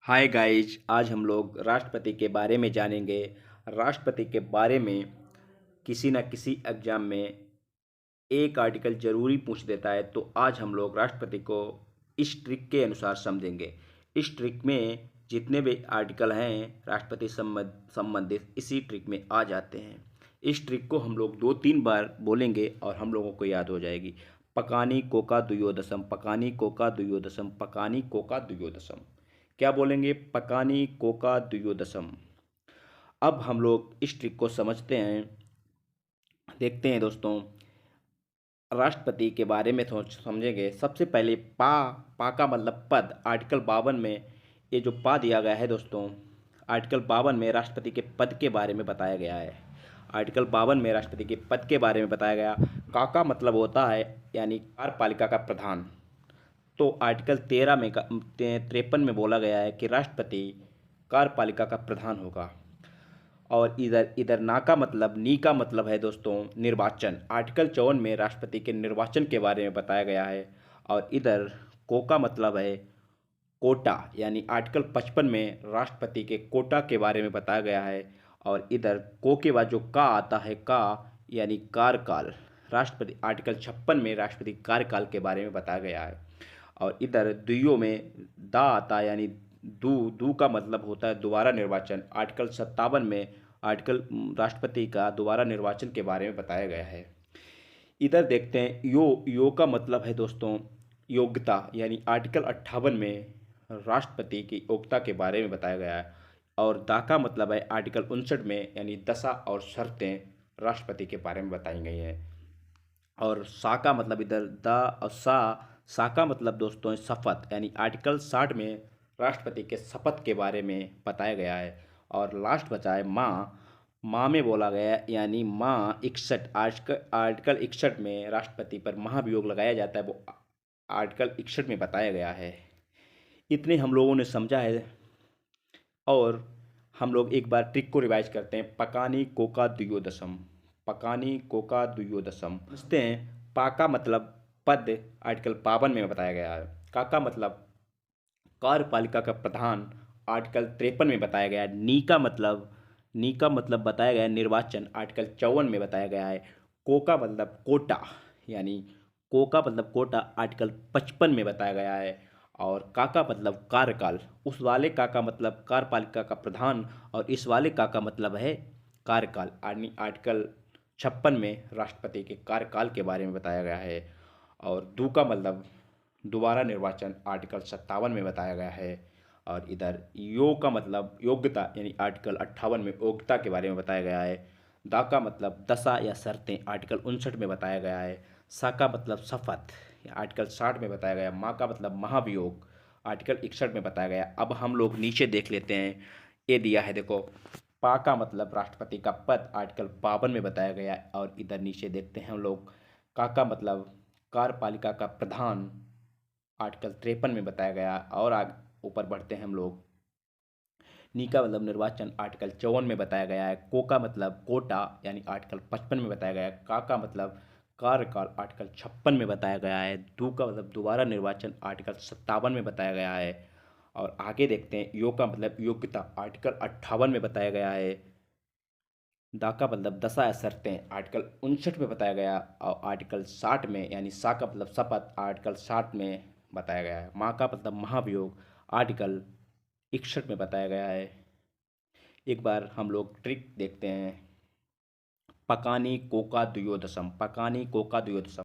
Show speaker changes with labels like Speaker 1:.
Speaker 1: Hi guys, आज हम लोग राष्ट्रपति के बारे में जानेंगे। राष्ट्रपति के बारे में किसी न किसी एग्जाम में एक आर्टिकल जरूरी पूछ देता है, तो आज हम लोग राष्ट्रपति को इस ट्रिक के अनुसार समझेंगे। इस ट्रिक में जितने भी आर्टिकल हैं राष्ट्रपति संबंधित इसी ट्रिक में आ जाते हैं। इस ट्रिक को हम लोग 2-3 बार बोलेंगे और हम लोगों को याद हो जाएगी। पकानी कोका दुयोदशम, पकानी कोका दुयोदशम, पकानी कोका दुयोदशम। क्या बोलेंगे? पकानी कोका दुयोदशम। अब हम लोग इस ट्रिक को समझते हैं, देखते हैं दोस्तों। राष्ट्रपति के बारे में समझेंगे। सबसे पहले पा का मतलब पद। आर्टिकल 52 में ये जो पा दिया गया है दोस्तों, आर्टिकल 52 में राष्ट्रपति के पद के बारे में बताया गया है। आर्टिकल 52 में राष्ट्रपति के पद के बारे में बताया गया। का मतलब होता है यानी कार्यपालिका का प्रधान। तो आर्टिकल 13 में 53 में बोला गया है कि राष्ट्रपति कार्यपालिका का प्रधान होगा। और इधर इधर ना का मतलब, नी का मतलब है दोस्तों निर्वाचन। आर्टिकल 54 में राष्ट्रपति के निर्वाचन के बारे में बताया गया है। और इधर को का मतलब है कोटा, यानी आर्टिकल 55 में राष्ट्रपति के कोटा के बारे में बताया गया है। और इधर को के बाद जो का आता है, का यानी कार्यकाल। राष्ट्रपति आर्टिकल 56 में राष्ट्रपति कार्यकाल के बारे में बताया गया है। और इधर दुइयों में दा आता है, यानी दू का मतलब होता है दोबारा निर्वाचन। आर्टिकल 57 में आर्टिकल राष्ट्रपति का दोबारा निर्वाचन के बारे में बताया गया है। इधर देखते हैं यो का मतलब है दोस्तों योग्यता, यानी आर्टिकल 58 में राष्ट्रपति की योग्यता के बारे में बताया गया है। और दा का मतलब है आर्टिकल 59 में, यानी दशा और शर्तें राष्ट्रपति के बारे में बताई गई हैं। और सा का मतलब इधर दा और सा का मतलब दोस्तों शपथ, यानी आर्टिकल 60 में राष्ट्रपति के शपथ के बारे में बताया गया है। और लास्ट बचा है माँ में बोला गया है, यानी माँ 61 आर्टिकल 61 में राष्ट्रपति पर महाभियोग लगाया जाता है, वो आर्टिकल 61 में बताया गया है। इतने हम लोगों ने समझा है। और हम लोग एक बार ट्रिक को रिवाइज करते हैं। पकानी कोका दुयोदशम, पकानी कोका दुयोदशम। समझते हैं। पा का मतलब पद, आर्टिकल 52 में बताया गया है। का मतलब कार्यपालिका का प्रधान, आर्टिकल 53 में बताया गया है। नी का मतलब बताया गया है निर्वाचन, आर्टिकल 54 में बताया गया है। को का मतलब कोटा, यानी को का मतलब कोटा, आर्टिकल 55 में बताया गया है। और का मतलब कार्यकाल, उस वाले का मतलब कार्यपालिका का प्रधान, और इस वाले का मतलब है कार्यकाल, यानी आर्टिकल 56 में राष्ट्रपति के कार्यकाल के बारे में बताया गया है। और दू का मतलब दोबारा निर्वाचन, आर्टिकल 57 में बताया गया है। और इधर यो का मतलब योग्यता, यानी आर्टिकल 58 में योग्यता के बारे में बताया गया है। दा का मतलब दशा या शर्तें, आर्टिकल 59 में बताया गया है। सा का मतलब शपथ, आर्टिकल 60 में बताया गया। माँ का मतलब महाभियोग, आर्टिकल 61 में बताया गया। अब हम लोग नीचे देख लेते हैं। ये दिया है देखो, पा का मतलब राष्ट्रपति का पद, आर्टिकल 52 में बताया गया। और इधर नीचे देखते हैं हम लोग, का मतलब कार्यपालिका का प्रधान, आर्टिकल 53 में बताया गया। और आगे ऊपर बढ़ते हैं हम लोग। नी का मतलब निर्वाचन, आर्टिकल 54 में बताया गया है। को का मतलब कोटा, यानी आर्टिकल 55 में बताया गया है। का मतलब कार्यकाल, आर्टिकल 56 में बताया गया है। दू का मतलब दोबारा निर्वाचन, आर्टिकल 57 में बताया गया है। और आगे देखते हैं। यो का मतलब योग्यता, आर्टिकल 58 में बताया गया है। दा का मतलब दशा या शर्तें, आर्टिकल 59 में बताया गया। और आर्टिकल 60 में, यानी सा का मतलब शपथ, आर्टिकल 60 में बताया गया है। माँ का मतलब महाभियोग, आर्टिकल 61 में बताया गया है। एक बार हम लोग ट्रिक देखते हैं। पकानी कोका दुयोदशम, पकानी कोका दुयोदशम।